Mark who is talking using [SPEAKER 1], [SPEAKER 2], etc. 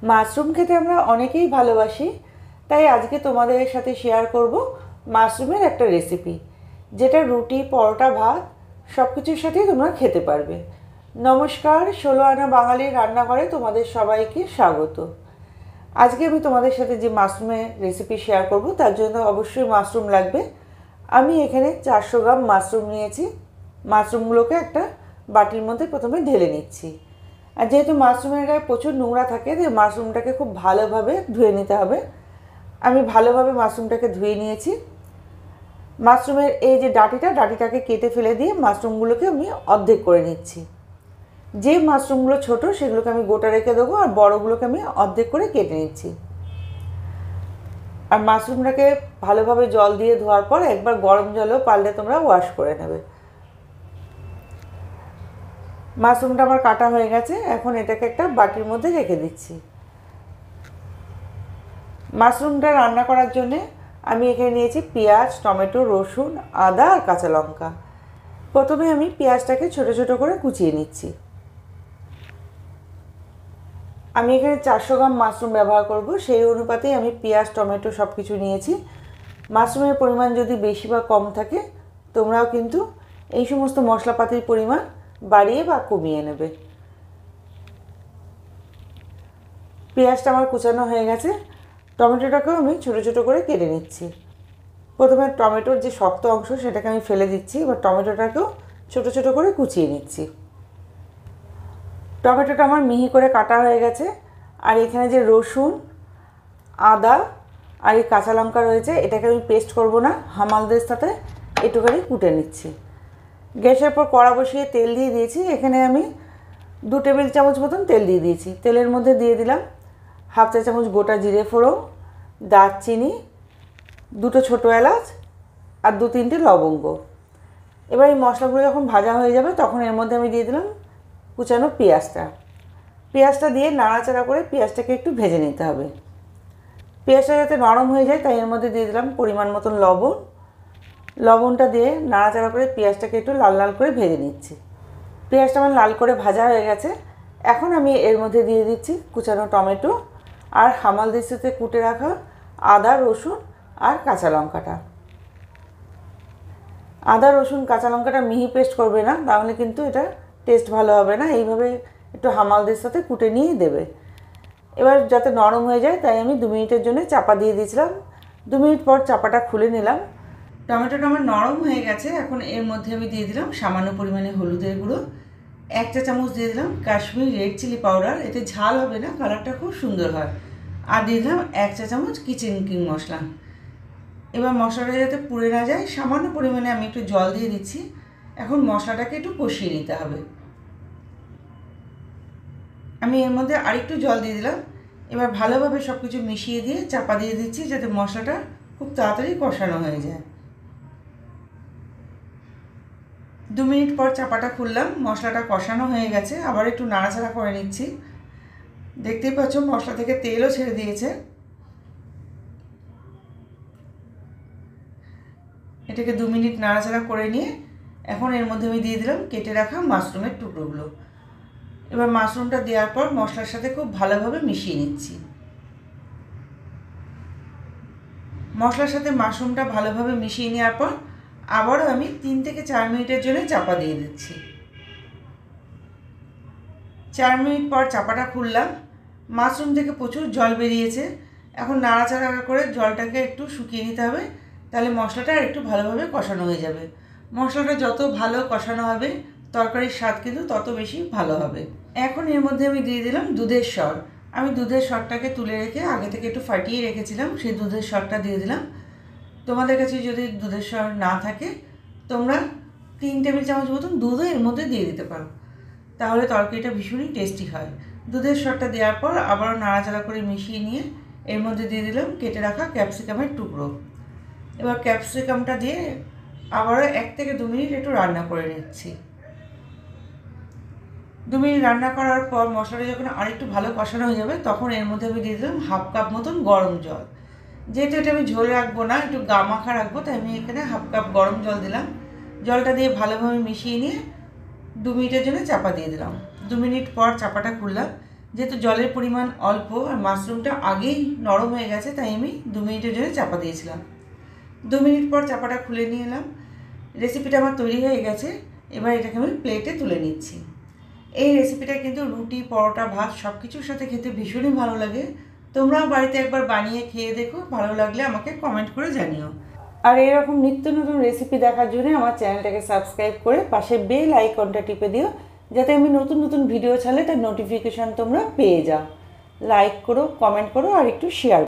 [SPEAKER 1] Mushroom খেতে আমরা অনেকেই ভালোবাসি, তাই আজকে তোমাদের সাথে শেয়ার করব মাশরুমের একটা রেসিপি, যেটা রুটি, পরোটা, ভাত সব কিছুর সাথেই তোমরা খেতে পারবে। নমস্কার, 16 আনা বাঙালির রান্নাঘরে তোমাদের সবাইকে স্বাগত। আজকে আমি তোমাদের সাথে যে মাশরুমের রেসিপি শেয়ার করব তার জন্য অবশ্যই মাশরুম লাগবে। আমি এখানে 400 গ্রাম মাশরুম নিয়েছি। মাশরুমগুলোকে একটা বাটির মধ্যে প্রথমে ঢেলে নিচ্ছি। আর যেহেতু মাশরুমের গায়ে প্রচুর নোংরা থাকে, তাই মাশরুমটাকে খুব ভালোভাবে ধুয়ে নিতে হবে। আমি ভালোভাবে মাশরুমটাকে ধুয়ে নিয়েছি। মাশরুমের এই যে ডাঁটিটাকে কেটে ফেলে দিয়ে মাশরুমগুলোকে আমি অর্ধেক করে নিচ্ছি। যে মাশরুমগুলো ছোট সেগুলোকে আমি গোটা রেখে দেবো, আর বড়গুলোকে আমি অর্ধেক করে কেটে নিচ্ছি। আর মাশরুমটাকে ভালোভাবে জল দিয়ে ধোয়ার পর একবার গরম জলেও পারলে তোমরা ওয়াশ করে নেবে। মাশরুমটা আমার কাটা হয়ে গেছে, এখন এটাকে একটা বাটির মধ্যে রেখে দিচ্ছি। মাশরুমটা রান্না করার জন্যে আমি এখানে নিয়েছি পেঁয়াজ, টমেটো, রসুন, আদা আর কাঁচা লঙ্কা। প্রথমে আমি পেঁয়াজটাকে ছোট ছোট করে কুচিয়ে নিচ্ছি। আমি এখানে 400 গ্রাম মাশরুম ব্যবহার করব, সেই অনুপাতেই আমি পেঁয়াজ, টমেটো সব কিছু নিয়েছি। মাশরুমের পরিমাণ যদি বেশি বা কম থাকে, তোমরাও কিন্তু এই সমস্ত মশলাপাতির পরিমাণ বাড়িয়ে বা কমিয়ে নেবে। পেঁয়াজটা আমার কুচানো হয়ে গেছে। টমেটোটাকেও আমি ছোটো ছোটো করে কেটে নিচ্ছি। প্রথমে টমেটোর যে শক্ত অংশ সেটাকে আমি ফেলে দিচ্ছি, এবার টমেটোটাকেও ছোটো ছোটো করে কুচিয়ে নিচ্ছি। টমেটোটা আমার মিহি করে কাটা হয়ে গেছে। আর এখানে যে রসুন, আদা আর এই কাঁচা লঙ্কা রয়েছে, এটাকে আমি পেস্ট করব না, হামালদের সাথে একটুখানি কুটে নিচ্ছি। গ্যাসের পর কড়া বসিয়ে তেল দিয়ে দিয়েছি। এখানে আমি 2 টেবিল চামচ মতন তেল দিয়ে দিয়েছি। তেলের মধ্যে দিয়ে দিলাম হাফ চা চামচ গোটা জিরে ফোড়ন, দারচিনি, 2টো ছোটো এলাচ আর 2-3টে লবঙ্গ। এবার এই মশলাগুলো যখন ভাজা হয়ে যাবে তখন এর মধ্যে আমি দিয়ে দিলাম কুচানো পেঁয়াজটা দিয়ে নাড়াচাড়া করে পেঁয়াজটাকে একটু ভেজে নিতে হবে। পেঁয়াজটা যাতে নরম হয়ে যায় তাই এর মধ্যে দিয়ে দিলাম পরিমাণ মতন লবণটা দিয়ে নাড়াচাড়া করে পেঁয়াজটাকে একটু লাল লাল করে ভেজে নিচ্ছি। পেঁয়াজটা আমার লাল করে ভাজা হয়ে গেছে। এখন আমি এর মধ্যে দিয়ে দিচ্ছি কুচানো টমেটো আর হামালদিস্তাতে কুটে রাখা আদা, রসুন আর কাঁচা লঙ্কাটা। আদা, রসুন, কাঁচা লঙ্কাটা মিহি পেস্ট করবে না, তাহলে কিন্তু এটা টেস্ট ভালো হবে না। এইভাবে একটু হামালদিস্তাতে কুটে নিয়ে দেবে। এবার যাতে নরম হয়ে যায় তাই আমি 2 মিনিটের জন্য চাপা দিয়ে দিয়েছিলাম। 2 মিনিট পর চাপাটা খুলে নিলাম। টমেটোটা আমার নরম হয়ে গেছে। এখন এর মধ্যে আমি দিয়ে দিলাম সামান্য পরিমাণে হলুদের গুঁড়ো, 1 চা চামচ দিয়ে দিলাম কাশ্মীরি রেড চিলি পাউডার, এতে ঝাল হবে না, কালারটা খুব সুন্দর হয়। আর দিয়ে দিলাম 1 চা চামচ কিচেন কিং মশলা। এবার মশলাটা যাতে পুড়ে না যায় সামান্য পরিমাণে আমি একটু জল দিয়ে দিচ্ছি। এখন মশলাটাকে একটু কষিয়ে নিতে হবে। আমি এর মধ্যে আরেকটু জল দিয়ে দিলাম। এবার ভালোভাবে সব কিছু মিশিয়ে দিয়ে চাপা দিয়ে দিচ্ছি, যাতে মশলাটা খুব তাড়াতাড়ি কষানো হয়ে যায়। 2 মিনিট পর চাপাটা খুললাম, মশলাটা কষানো হয়ে গেছে। আবার একটু নাড়াচাড়া করে নিচ্ছি। দেখতেই পাচ্ছ মশলা থেকে তেলও ছেড়ে দিয়েছে। এটাকে 2 মিনিট নাড়াচাড়া করে নিয়ে এখন এর মধ্যে আমি দিয়ে দিলাম কেটে রাখা মাশরুমের টুকরোগুলো। এবার মাশরুমটা দেওয়ার পর মশলার সাথে খুব ভালোভাবে মিশিয়ে নিচ্ছি। মশলার সাথে মাশরুমটা ভালোভাবে মিশিয়ে নেওয়ার পর আবারও আমি 3 থেকে 4 মিনিটের জন্য চাপা দিয়ে দিচ্ছি। 4 মিনিট পর চাপাটা খুললাম। মাশরুম থেকে প্রচুর জল বেরিয়েছে। এখন নাড়াচাড়া করে জলটাকে একটু শুকিয়ে নিতে হবে, তাহলে মশলাটা আর একটু ভালোভাবে কষানো হয়ে যাবে। মশলাটা যত ভালো কষানো হবে তরকারির স্বাদ কিন্তু তত বেশি ভালো হবে। এখন এর মধ্যে আমি দিয়ে দিলাম দুধের সর। আমি দুধের সরটাকে তুলে রেখে আগে থেকে একটু ফাটিয়ে রেখেছিলাম, সেই দুধের সরটা দিয়ে দিলাম। তোমাদের কাছে যদি দুধের সর না থাকে তোমরা 3 টেবিল চামচ মতন দুধও এর মধ্যে দিয়ে দিতে পারো, তাহলে তরকারিটা ভীষণই টেস্টি হয়। দুধের সরটা দেওয়ার পর আবারও নাড়াচাড়া করে মিশিয়ে নিয়ে এর মধ্যে দিয়ে দিলাম কেটে রাখা ক্যাপসিকামের টুকরো। এবার ক্যাপসিকামটা দিয়ে আবারও 1 থেকে 2 মিনিট একটু রান্না করে নিচ্ছি। 2 মিনিট রান্না করার পর মশলাটা যখন আরেকটু ভালো কষানো হয়ে যাবে তখন এর মধ্যে আমি দিয়ে দিলাম হাফ কাপ মতন গরম জল। যেহেতু এটা আমি ঝোল রাখবো না, একটু গামাখা রাখবো, তাই আমি এখানে হাফ কাপ গরম জল দিলাম। জলটা দিয়ে ভালোভাবে মিশিয়ে নিয়ে 2 মিনিটের জন্য চাপা দিয়ে দিলাম। 2 মিনিট পর চাপাটা খুললাম। যেহেতু জলের পরিমাণ অল্প আর মাশরুমটা আগেই নরম হয়ে গেছে, তাই আমি 2 মিনিটের জন্য চাপা দিয়েছিলাম। 2 মিনিট পর চাপাটা খুলে নিয়ে এলাম। রেসিপিটা আমার তৈরি হয়ে গেছে। এবার এটাকে আমি প্লেটে তুলে নিচ্ছি। এই রেসিপিটা কিন্তু রুটি, পরোটা, ভাত সব কিছুর সাথে খেতে ভীষণই ভালো লাগে। তোমরাও বাড়িতে একবার বানিয়ে খেয়ে দেখো, ভালো লাগলে আমাকে কমেন্ট করে জানিও। আর এরকম নিত্য নতুন রেসিপি দেখার জন্য আমার চ্যানেলটাকে সাবস্ক্রাইব করে পাশে বেল আইকনটা টিপে দিও, যাতে আমি নতুন নতুন ভিডিও ছাড়লে তার নোটিফিকেশান তোমরা পেয়ে যাও। লাইক করো, কমেন্ট করো আর একটু শেয়ার